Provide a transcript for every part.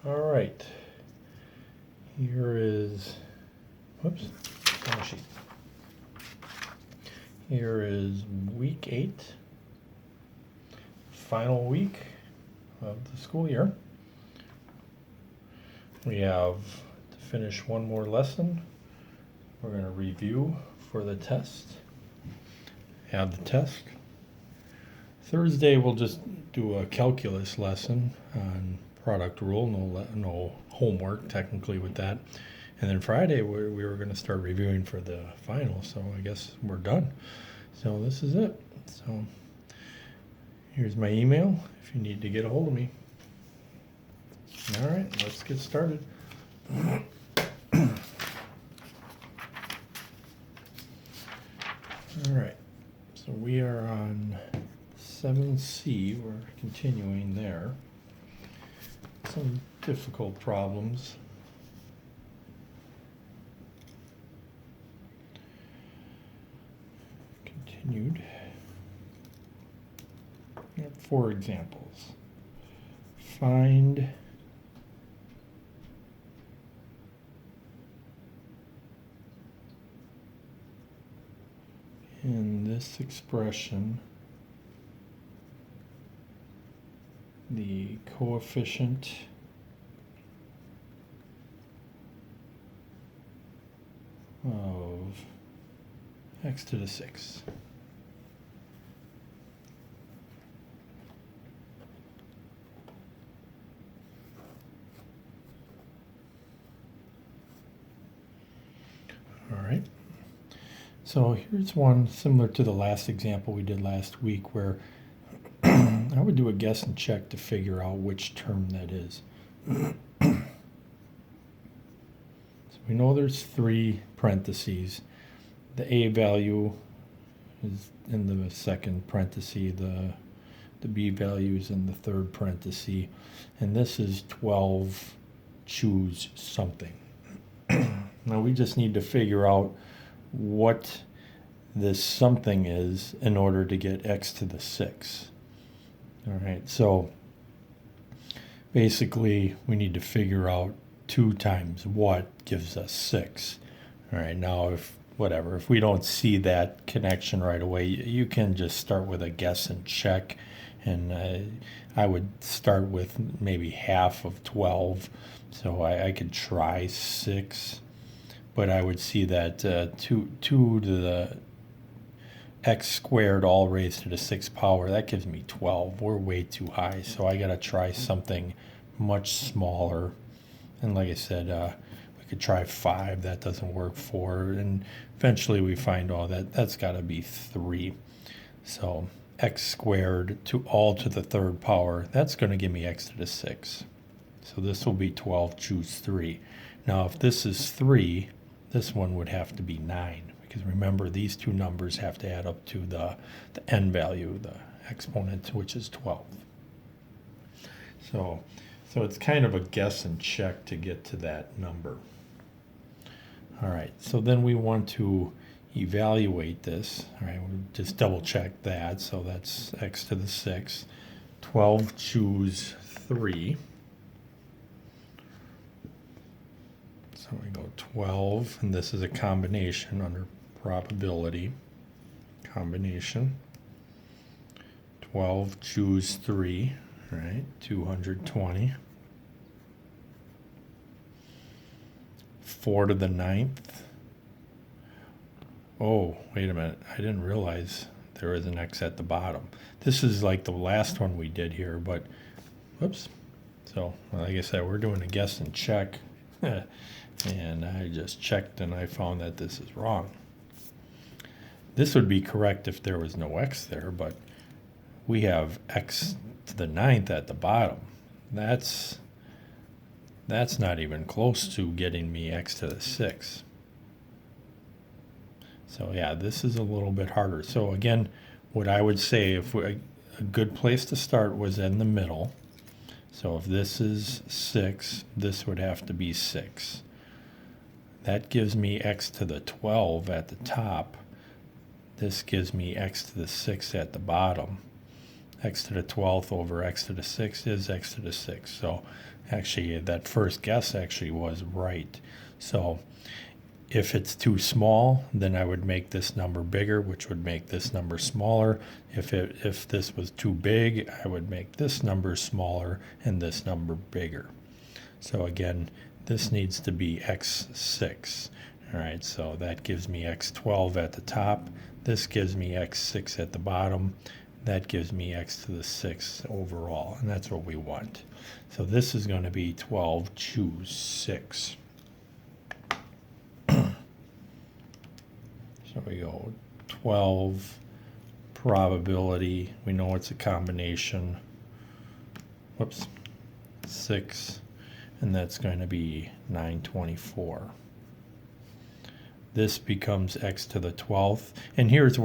All right. Here is, whoops, wrong sheet. Here is week 8, final week of the school year. We have to finish one more lesson. We're going to review for the test. Have the test. Thursday we'll just do a calculus lesson on product rule, no homework technically with that. And then Friday we were going to start reviewing for the final, so I guess we're done. So this is it. So here's my email if you need to get a hold of me. All right, let's get started. All right, so we are on 7C, we're continuing there. Some difficult problems. Continued. We have 4 examples. Find in this expression the coefficient of x to the 6. All right. So here's one similar to the last example we did last week where I would do a guess and check to figure out which term that is. So we know there's 3 parentheses. The a value is in the second parenthesis, the b value is in the third parenthesis, and this is 12, choose something. Now we just need to figure out what this something is in order to get x to the 6. All right, so basically we need to figure out 2 times what gives us 6. All right, now if we don't see that connection right away, you can just start with a guess and check, and I would start with maybe half of 12, so I could try 6, but I would see that 2 to the x squared all raised to the 6th power, that gives me 12. We're way too high, so I gotta try something much smaller. And like I said, we could try 5, that doesn't work. 4, and eventually we find that's gotta be 3. So x squared to all to the 3rd power, that's gonna give me x to the 6. So this will be 12, choose 3. Now if this is 3, this one would have to be 9. Because remember, these 2 numbers have to add up to the n value, the exponent, which is 12. So it's kind of a guess and check to get to that number. All right, so then we want to evaluate this. All right, we'll just double check that. So that's x to the 6. 12, choose 3. So we go 12, and this is a combination under probability. Combination. 12, choose 3, right? 220. 4 to the 9th. Oh, wait a minute. I didn't realize there is an x at the bottom. This is like the last one we did here, but whoops. So, like I said, we're doing a guess and check. And I just checked and I found that this is wrong. This would be correct if there was no x there, but we have x to the 9th at the bottom. That's not even close to getting me x to the 6. So yeah, this is a little bit harder. So again, what I would say, a good place to start was in the middle. So if this is 6, this would have to be 6. That gives me x to the 12 at the top. This gives me x to the 6 at the bottom. x to the 12th over x to the 6th is x to the 6th. So actually that first guess actually was right. So if it's too small, then I would make this number bigger, which would make this number smaller. If this was too big, I would make this number smaller and this number bigger. So again, this needs to be x6. All right, so that gives me x12 at the top. This gives me x6 at the bottom. That gives me x to the 6th overall, and that's what we want. So this is going to be 12, choose 6. So we go 12, probability, we know it's a combination, whoops, 6, and that's going to be 924. This becomes x to the 12th, and this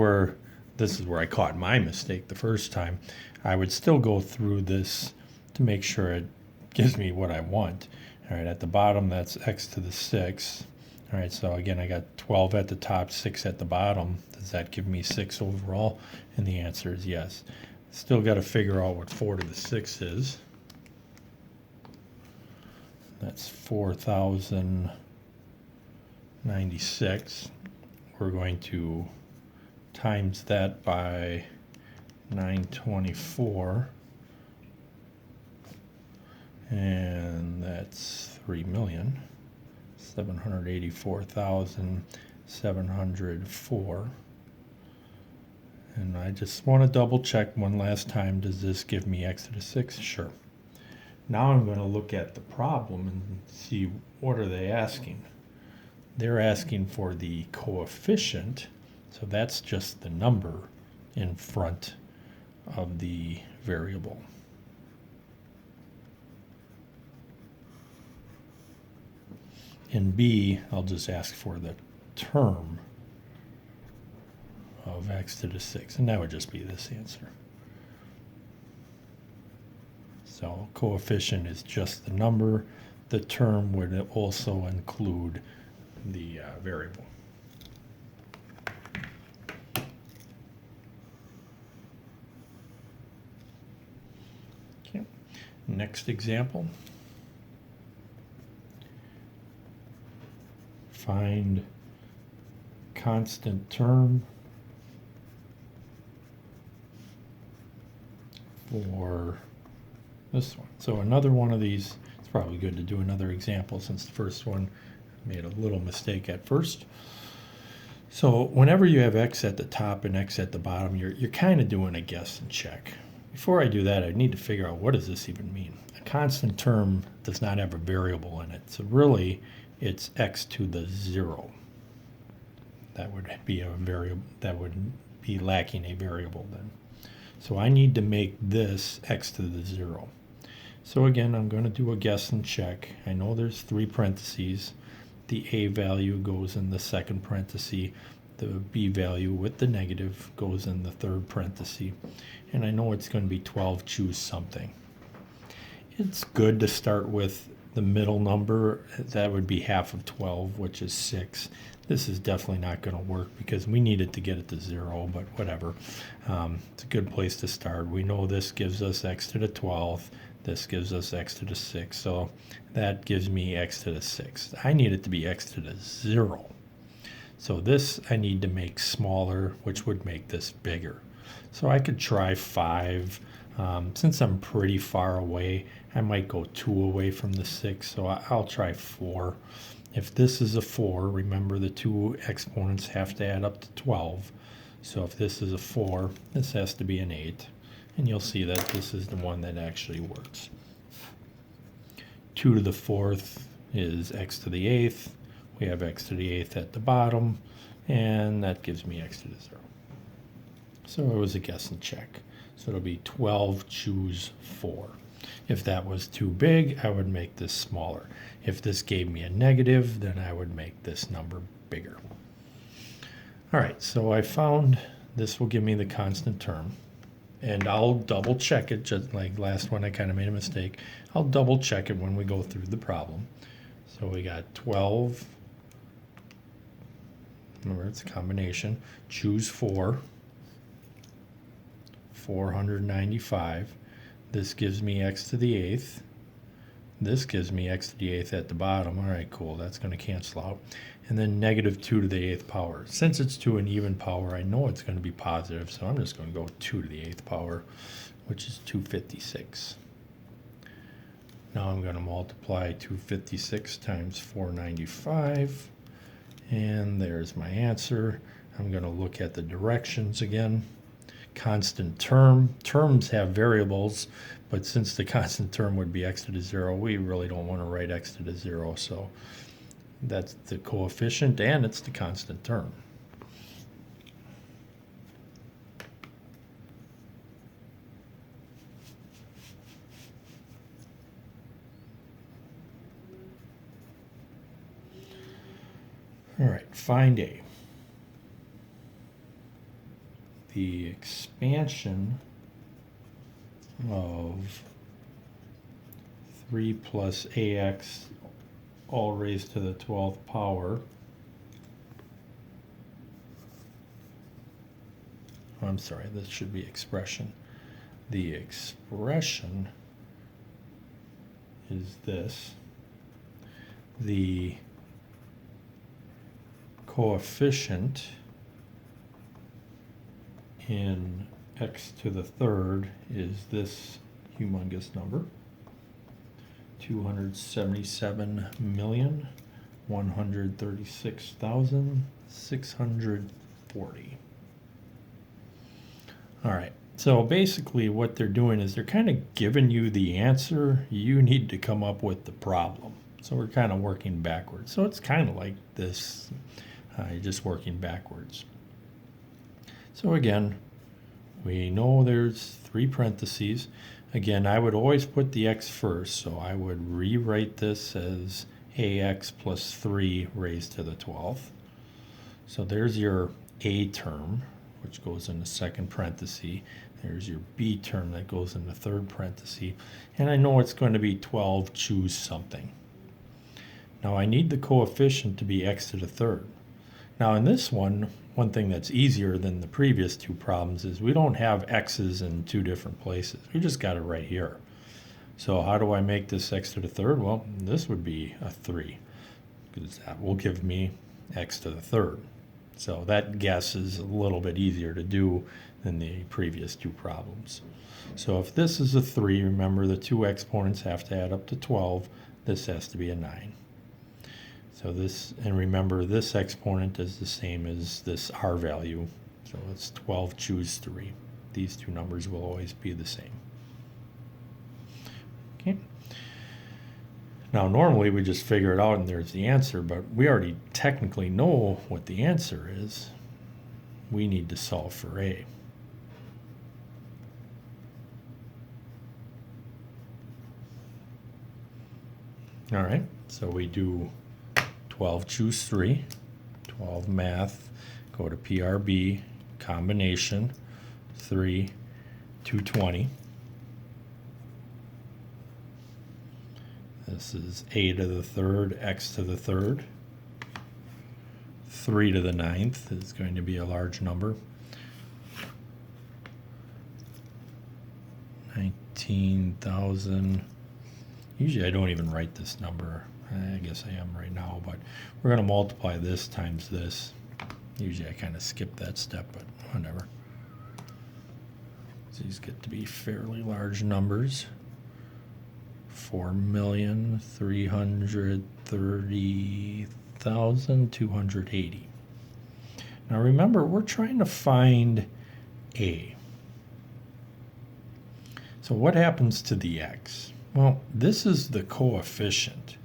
is where I caught my mistake the first time. I would still go through this to make sure it gives me what I want. All right, at the bottom, that's x to the 6th. All right, so again, I got 12 at the top, 6 at the bottom. Does that give me 6 overall? And the answer is yes. Still got to figure out what 4 to the 6th is. That's 4,096. We're going to times that by 924. And that's 3,784,704. And I just want to double check one last time. Does this give me x to the 6th? Sure. Now I'm going to look at the problem and see what are they asking. They're asking for the coefficient, so that's just the number in front of the variable. In B, I'll just ask for the term of x to the 6th, and that would just be this answer. So coefficient is just the number. The term would also include the variable. Okay. Next example. Find constant term for this one. So another one of these, it's probably good to do another example since the first one made a little mistake at first. So whenever you have x at the top and x at the bottom, you're kind of doing a guess and check. Before I do that, I need to figure out what does this even mean. A constant term does not have a variable in it, so really it's x to the 0. That would be a variable, that would be lacking a variable then. So I need to make this x to the 0. So again, I'm going to do a guess and check. I know there's 3 parentheses. The a value goes in the second parenthesis. The b value with the negative goes in the third parenthesis. And I know it's going to be 12, choose something. It's good to start with the middle number. That would be half of 12, which is 6. This is definitely not going to work because we needed to get it to 0, but whatever. It's a good place to start. We know this gives us x to the 12th. This gives us x to the 6th. So that gives me x to the 6th. I need it to be x to the 0. So this I need to make smaller, which would make this bigger. So I could try 5. Since I'm pretty far away, I might go 2 away from the 6, so I'll try 4. If this is a 4, remember the 2 exponents have to add up to 12. So if this is a 4, this has to be an 8. And you'll see that this is the one that actually works. 2 to the 4th is x to the 8th. We have x to the 8th at the bottom, and that gives me x to the 0. So it was a guess and check. So it'll be 12, choose 4. If that was too big, I would make this smaller. If this gave me a negative, then I would make this number bigger. All right, so I found this will give me the constant term. And I'll double check it, just like last one I kind of made a mistake. I'll double check it when we go through the problem. So we got 12, remember it's a combination, choose 4, 495. This gives me x to the 8th. This gives me x to the 8th at the bottom. All right, cool. That's going to cancel out. And then negative 2 to the 8th power. Since it's to an even power, I know it's going to be positive, so I'm just going to go 2 to the 8th power, which is 256. Now I'm going to multiply 256 times 495, and there's my answer. I'm going to look at the directions again. Constant term. Terms have variables, but since the constant term would be x to the 0, we really don't want to write x to the 0, so that's the coefficient and it's the constant term. All right, find A. The expansion of 3 plus ax all raised to the 12th power. I'm sorry, this should be expression. The expression is this. The coefficient in x to the 3rd is this humongous number, 277,136,640. All right, so basically what they're doing is they're kind of giving you the answer. You need to come up with the problem. So we're kind of working backwards. So it's kind of like this, you're just working backwards. So again, we know there's 3 parentheses. Again, I would always put the x first, so I would rewrite this as ax plus 3 raised to the 12th. So there's your a term, which goes in the second parenthesis. There's your b term that goes in the third parenthesis. And I know it's going to be 12, choose something. Now I need the coefficient to be x to the 3rd. Now in this one thing that's easier than the previous 2 problems is we don't have x's in 2 different places. We just got it right here. So how do I make this x to the 3rd? Well, this would be a 3, because that will give me x to the 3rd. So that guess is a little bit easier to do than the previous 2 problems. So if this is a 3, remember the 2 exponents have to add up to 12. This has to be a 9. So this, and remember this exponent is the same as this r value. So it's 12, choose 3. These 2 numbers will always be the same. Okay. Now normally we just figure it out and there's the answer, but we already technically know what the answer is. We need to solve for A. All right, so we do 12, choose 3, 12 math, go to PRB, combination, 3, 220. This is a to the 3rd, x to the 3rd. 3 to the 9th is going to be a large number. 19,000. Usually I don't even write this number. I guess I am right now, but we're going to multiply this times this. Usually I kind of skip that step, but whatever. These get to be fairly large numbers. 4,330,280. Now remember, we're trying to find A. So what happens to the x? Well, this is the coefficient.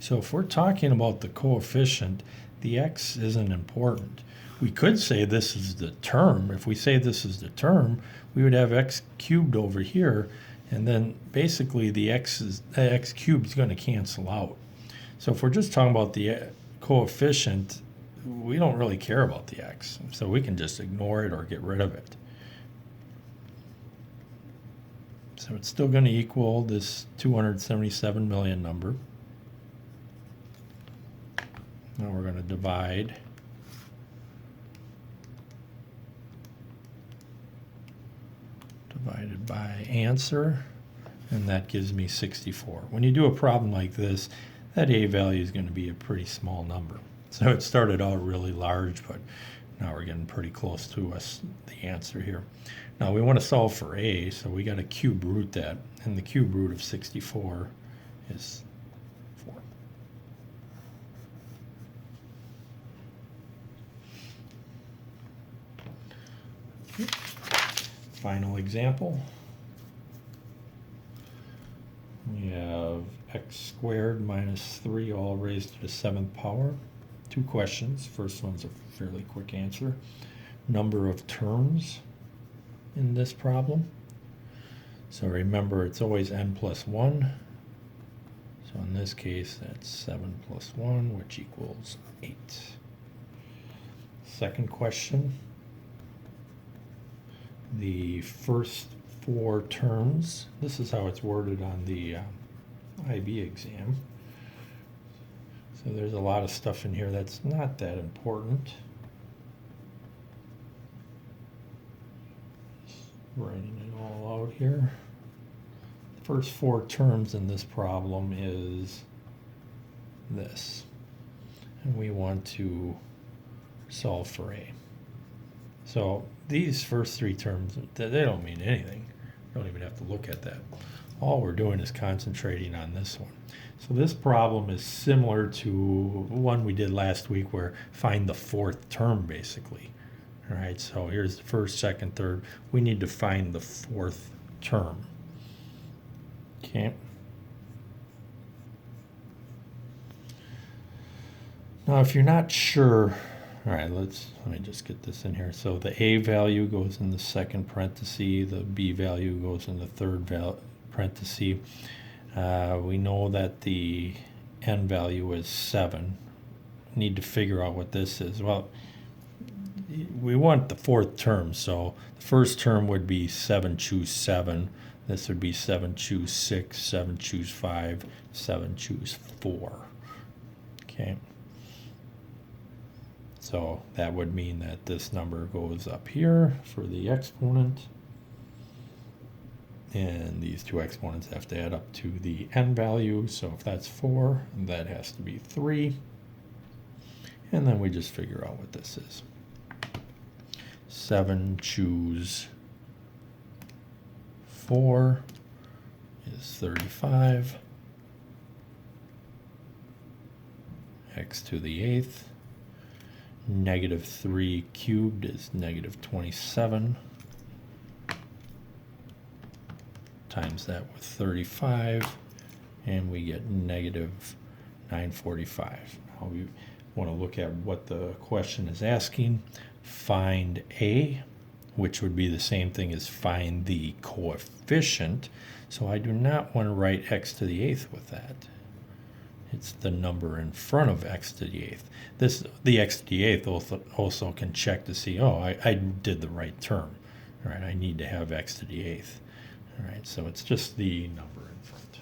So if we're talking about the coefficient, the x isn't important. We could say this is the term. If we say this is the term, we would have x cubed over here, and then basically the x cubed is going to cancel out. So if we're just talking about the coefficient, we don't really care about the x. So we can just ignore it or get rid of it. So it's still going to equal this 277 million number. Now we're going to divide divided by answer, and that gives me 64. When you do a problem like this, that a value is going to be a pretty small number. So it started out really large, but now we're getting pretty close to the answer here. Now we want to solve for a, so we got to cube root that, and the cube root of 64 is 4. Okay. Final example. We have x squared minus 3 all raised to the 7th power. 2 questions. First one's a fairly quick answer. Number of terms in this problem. So remember, it's always n plus 1. So in this case, that's 7 plus 1, which equals 8. Second question. The first 4 terms, this is how it's worded on the IB exam. So there's a lot of stuff in here that's not that important. Writing it all out here. The first 4 terms in this problem is this. And we want to solve for a. So these first 3 terms, they don't mean anything. You don't even have to look at that. All we're doing is concentrating on this one. So this problem is similar to one we did last week where find the 4th term basically. All right, so here's the first, second, third. We need to find the 4th term. Okay. Now if you're not sure, all right, let me just get this in here. So the a value goes in the second parenthesis, the b value goes in the third parenthesis. We know that the n value is 7. We need to figure out what this is. Well, we want the 4th term, so the first term would be 7 choose 7. This would be 7 choose 6, 7 choose 5, 7 choose 4. Okay. So that would mean that this number goes up here for the exponent. And these 2 exponents have to add up to the n value. So if that's 4, that has to be 3. And then we just figure out what this is. 7 choose 4 is 35. X to the 8th. Negative 3 cubed is negative 27. Times that with 35, and we get negative 945. Now we want to look at what the question is asking. Find a, which would be the same thing as find the coefficient. So I do not want to write x to the 8th with that. It's the number in front of x to the 8th. The x to the 8th also can check to see, oh, I did the right term. All right, I need to have x to the 8th. All right, so it's just the number in front.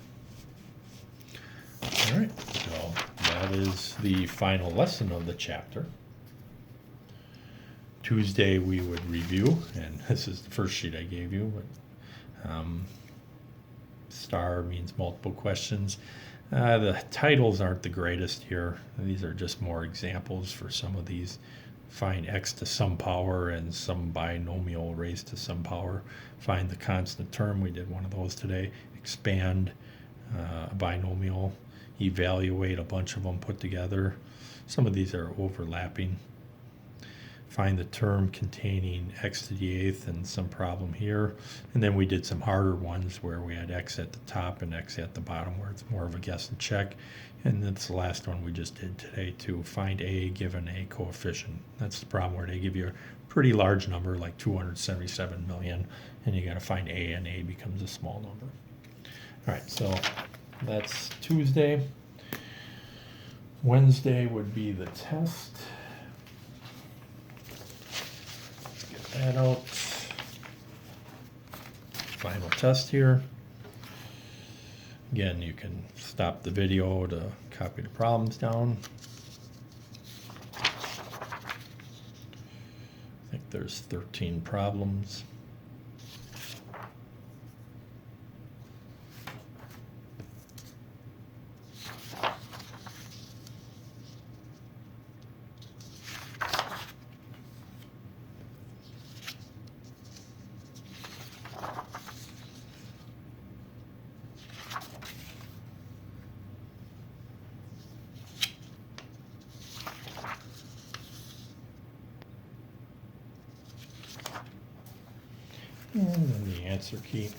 All right, so that is the final lesson of the chapter. Tuesday we would review, and this is the first sheet I gave you, but star means multiple questions. The titles aren't the greatest here. These are just more examples for some of these. Find x to some power and some binomial raised to some power. Find the constant term. We did one of those today. Expand a binomial. Evaluate a bunch of them put together. Some of these are overlapping. Find the term containing x to the 8th and some problem here. And then we did some harder ones where we had x at the top and x at the bottom where it's more of a guess and check. And that's the last one we just did today, to find a given a coefficient. That's the problem where they give you a pretty large number like 277 million and you got to find a, and a becomes a small number. All right, so that's Tuesday. Wednesday would be the test. That out. Final test here. Again, you can stop the video to copy the problems down. I think there's 13 problems. And then the answer key.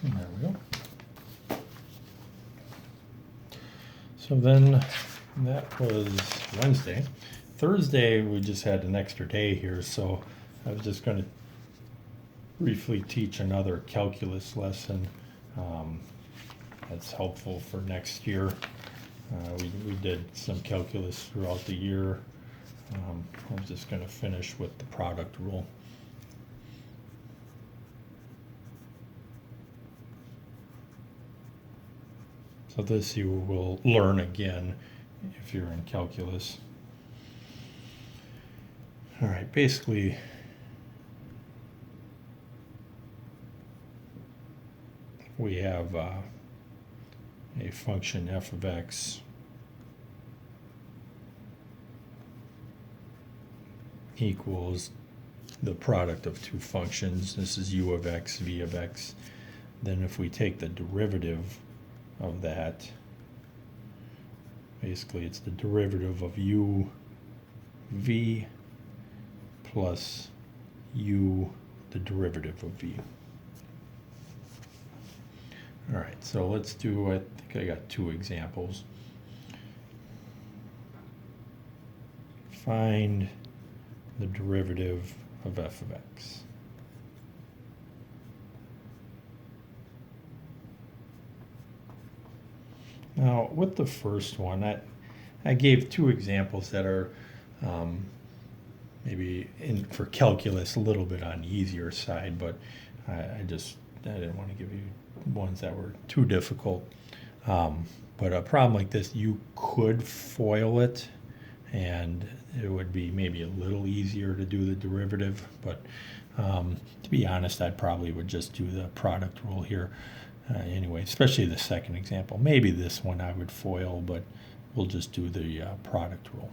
And there we go. So then that was Wednesday. Thursday, we just had an extra day here, so I was just going to briefly teach another calculus lesson. That's helpful for next year. We did some calculus throughout the year. I'm just going to finish with the product rule. So this you will learn again if you're in calculus. All right, basically we have a function f of x equals the product of two functions. This is u of x, v of x. Then if we take the derivative of that, basically it's the derivative of u v plus u, the derivative of v. All right, so let's do, I think I got two examples. Find the derivative of f of x. Now, with the first one, I gave two examples that are maybe for calculus a little bit on the easier side, but I didn't want to give you ones that were too difficult. But a problem like this, you could FOIL it, and it would be maybe a little easier to do the derivative. But to be honest, I probably would just do the product rule here. Anyway, especially the second example. Maybe this one I would FOIL, but we'll just do the product rule.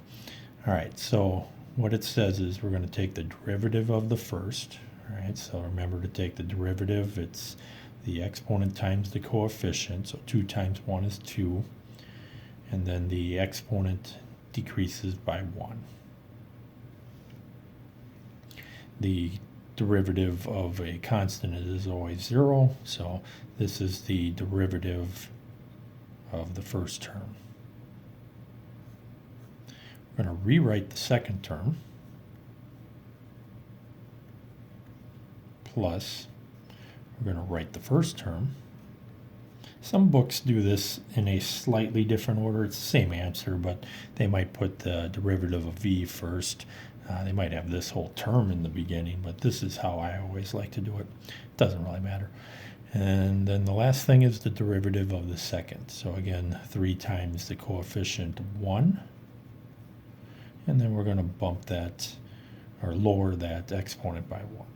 All right, so what it says is we're going to take the derivative of the first. All right, so remember to take the derivative. It's the exponent times the coefficient. So 2 times 1 is 2. And then the exponent decreases by 1. The derivative of a constant is always 0, so this is the derivative of the first term. We're going to rewrite the second term, plus we're going to write the first term. Some books do this in a slightly different order. It's the same answer, but they might put the derivative of v first. They might have this whole term in the beginning, but this is how I always like to do it. It doesn't really matter. And then the last thing is the derivative of the second. So again, 3 times the coefficient 1. And then we're going to bump that, or lower that exponent by 1.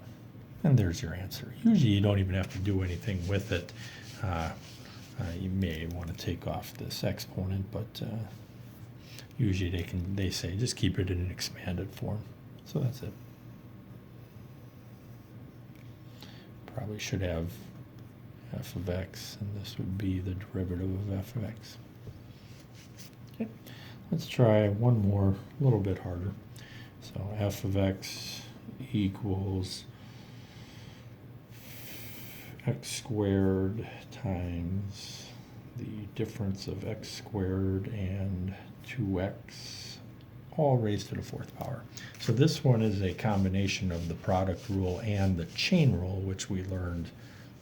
And there's your answer. Usually you don't even have to do anything with it. You may want to take off this exponent, but usually they say just keep it in an expanded form. So that's it. Probably should have f of x, and this would be the derivative of f of x. Okay, let's try one more, a little bit harder. So f of x equals x squared times the difference of x squared and 2x, all raised to the 4th power. So this one is a combination of the product rule and the chain rule, which we learned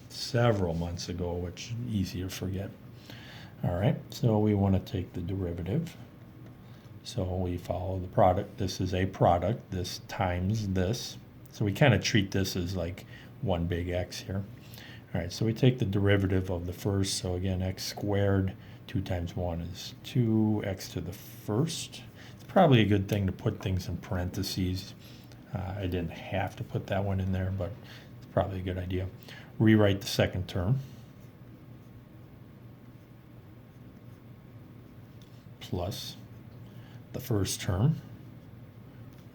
several months ago, which is easy to forget. All right, so we want to take the derivative. So we follow the product. This is a product. This times this. So we kind of treat this as like one big X here. All right, so we take the derivative of the first. So again, x squared, 2 times 1 is 2x to the first. It's probably a good thing to put things in parentheses. I didn't have to put that one in there, but it's probably a good idea. Rewrite the second term. Plus the first term,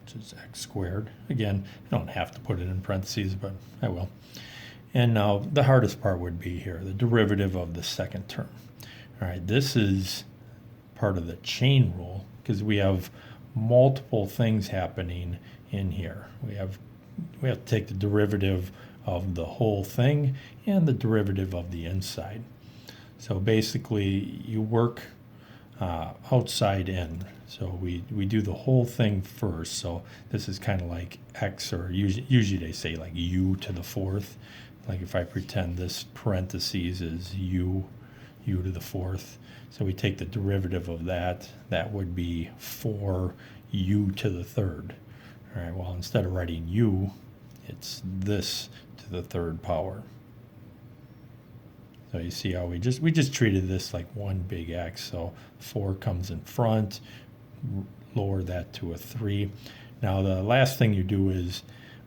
which is x squared. Again, I don't have to put it in parentheses, but I will. And now the hardest part would be here, the derivative of the second term. All right, this is part of the chain rule because we have multiple things happening in here. We have to take the derivative of the whole thing and the derivative of the inside. So basically you work outside in. So we do the whole thing first. So this is kind of like x, or usually they say like u to the fourth. Like if I pretend this parentheses is u to the fourth. So we take the derivative of that. That would be 4u to the third. All right, well, instead of writing u, it's this to the third power. So you see how we just treated this like one big X. So 4 comes in front, lower that to a 3. Now the last thing you do is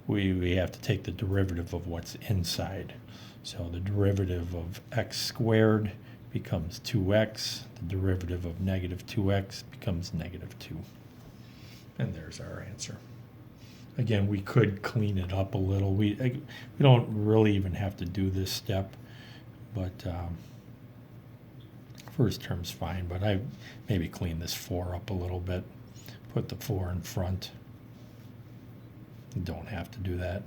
we have to take the derivative of what's inside. So the derivative of x squared becomes 2x. The derivative of negative 2x becomes negative 2. And there's our answer. Again, we could clean it up a little. We don't really even have to do this step. But first term's fine, but I maybe clean this 4 up a little bit. Put the 4 in front. You don't have to do that.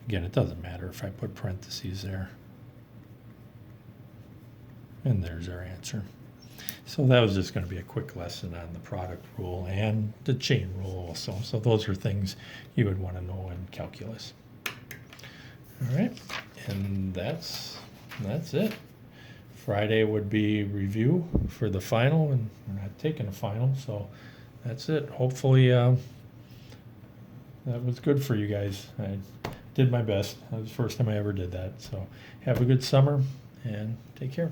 Again, it doesn't matter if I put parentheses there. And there's our answer. So that was just going to be a quick lesson on the product rule and the chain rule also. So those are things you would want to know in calculus. All right, and that's it. Friday would be review for the final, and we're not taking a final, so that's it. Hopefully that was good for you guys. I did my best. That was the first time I ever did that. So have a good summer and take care.